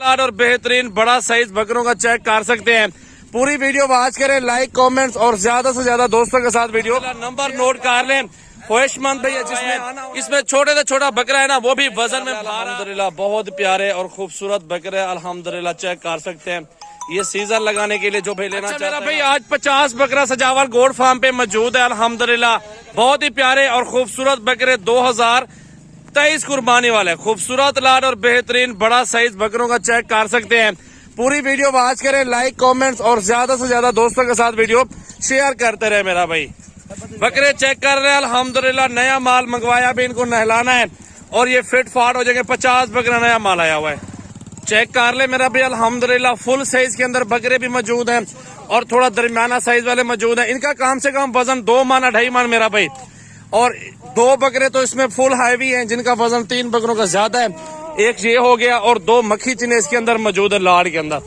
और बेहतरीन बड़ा साइज बकरों का चेक कर सकते हैं। पूरी वीडियो वॉच करें, लाइक कमेंट्स और ज्यादा से ज्यादा दोस्तों के साथ वीडियो नंबर नोट कर लें। ख्वाहिशमंद भैया जिसमें इसमें छोटे से छोटा बकरा है ना, वो भी वजन में अल्हम्दुलिल्लाह बहुत प्यारे और खूबसूरत बकरे अल्हम्दुलिल्लाह चेक कर सकते हैं। ये सीजन लगाने के लिए जो भाई लेना चाहता है। भाई आज 50 बकरा सजावल गोड फार्म पे मौजूद है अल्हम्दुलिल्लाह। बहुत ही प्यारे और खूबसूरत बकरे 2023 कुर्बानी वाले खूबसूरत लाड और बेहतरीन बड़ा साइज बकरों का चेक कर सकते हैं। पूरी वीडियो वॉच करें, लाइक कमेंट्स और ज्यादा से ज्यादा दोस्तों के साथ वीडियो शेयर करते रहे। मेरा भाई बकरे चेक कर रहे हैं अल्हम्दुलिल्लाह। नया माल मंगवाया भी, इनको नहलाना है और ये फिट फाट हो जाएंगे। 50 बकरा नया माल आया हुआ है, चेक कर ले मेरा भाई अल्हम्दुलिल्लाह। फुल साइज के अंदर बकरे भी मौजूद हैं और थोड़ा दरमियाना साइज वाले मौजूद हैं। इनका कम से कम वजन 2 मन 2.5 मन मेरा भाई, और 2 बकरे तो इसमें फुल हैवी हैं जिनका वजन 3 बकरों का ज्यादा है। एक ये हो गया और 2 मक्खी चीने इसके अंदर मौजूद है लाड़ के अंदर।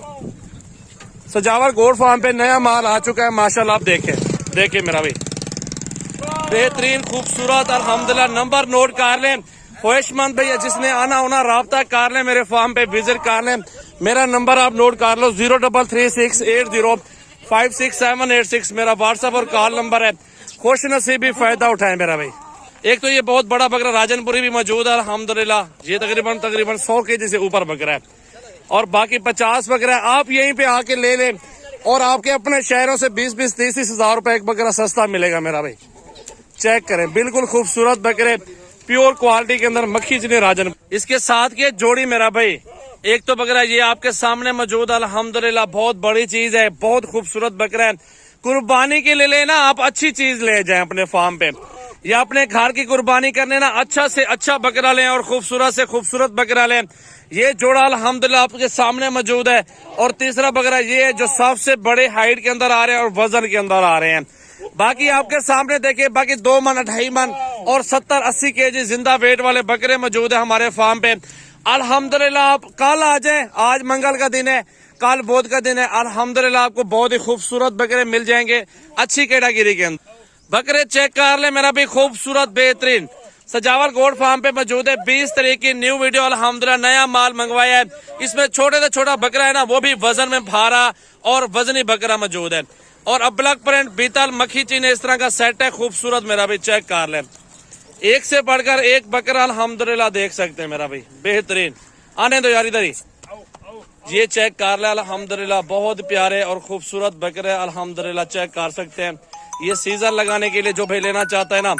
सजावर गोड फार्म पे नया माल आ चुका है माशाल्लाह। आप देखे मेरा भाई बेहतरीन खूबसूरत अल्हम्दुलिल्लाह। नंबर नोट कर लें। ख्वाहिशमंद भैया जिसने आना होना राब्ता कर लें, मेरे फार्म पे विजिट कर लें। मेरा नंबर आप नोट कर लो 033680568786 मेरा व्हाट्सएप और कॉल नंबर है। खुश नसीबी फायदा उठाए मेरा भाई। एक तो ये बहुत बड़ा बकरा राजनपुरी भी मौजूद है अल्हम्दुलिल्लाह। ये तकरीबन 100 केजी से ऊपर बकरा है और बाकी 50 बकरा है। आप यहीं पे आके ले लें और आपके अपने शहरों से 20-20 30-30 हजार रुपए एक बकरा सस्ता मिलेगा मेरा भाई। चेक करें, बिल्कुल खूबसूरत बकरे प्योर क्वालिटी के अंदर मक्खी चीनी राजन। इसके साथ के जोड़ी मेरा भाई, एक तो बकरा ये आपके सामने मौजूद अल्हम्दुलिल्लाह। बहुत बड़ी चीज है, बहुत खूबसूरत बकरा है। कुर्बानी के लिए लेना, आप अच्छी चीज ले जाएं अपने फार्म पे या अपने घर की कुर्बानी करने ना, अच्छा से अच्छा बकरा लें और खूबसूरत से खूबसूरत बकरा लें। ये जोड़ा अल्हम्दुलिल्लाह आपके सामने मौजूद है। और तीसरा बकरा ये है जो सबसे बड़े हाइट के अंदर आ रहे हैं और वजन के अंदर आ रहे हैं। बाकी आपके सामने देखिए, बाकी 2 मन 2.5 मन और 70-80 केजी जिंदा वेट वाले बकरे मौजूद है हमारे फार्म पे अल्हम्दुलिल्लाह। आप कल आ जाएं, आज मंगल का दिन है, कल बुध का दिन है। अल्हम्दुलिल्लाह आपको बहुत ही खूबसूरत बकरे मिल जाएंगे अच्छी कैटेगरी के अंदर। बकरे चेक कर ले मेरा भी खूबसूरत बेहतरीन सजावल गोड फार्म पे मौजूद है। 20 तारीख की न्यू वीडियो अल्हम्दुलिल्लाह। नया माल मंगवाया है। इसमें छोटे से छोटा बकरा है ना, वो भी वजन में भारा और वजनी बकरा मौजूद है। और अबलक प्रिंट बीतल मक्खी चीने इस तरह का सेट है खूबसूरत मेरा भी। चेक कर ले, एक से बढ़कर एक बकरा अल्हम्दुलिल्लाह देख सकते हैं मेरा भाई बेहतरीन। आने दो यार इधर ही, ये चेक कर ले अल्हम्दुलिल्लाह। बहुत प्यारे और खूबसूरत बकरे अल्हम्दुलिल्लाह चेक कर सकते हैं। ये सीजन लगाने के लिए जो भाई लेना चाहता है ना,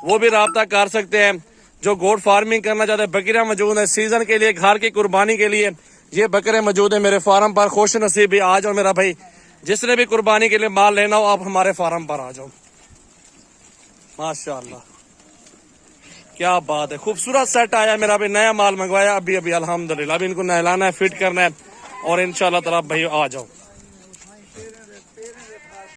वो भी राब्ता कर सकते हैं। जो गोड फार्मिंग करना चाहते हैं, बकरियां मौजूद है सीजन के लिए, घर की कुर्बानी के लिए ये बकरे मौजूद है मेरे फार्म पर। खुश नसीब भी आ जाओ मेरा भाई, जिसने भी कुर्बानी के लिए माल लेना हो आप हमारे फार्म पर आ जाओ। माशाल्लाह क्या बात है, खूबसूरत सेट आया मेरा भाई। नया माल मंगवाया अभी अल्हम्दुलिल्लाह। अभी इनको नहलाना है, फिट करना है और इंशाल्लाह ताला भाई आ जाओ।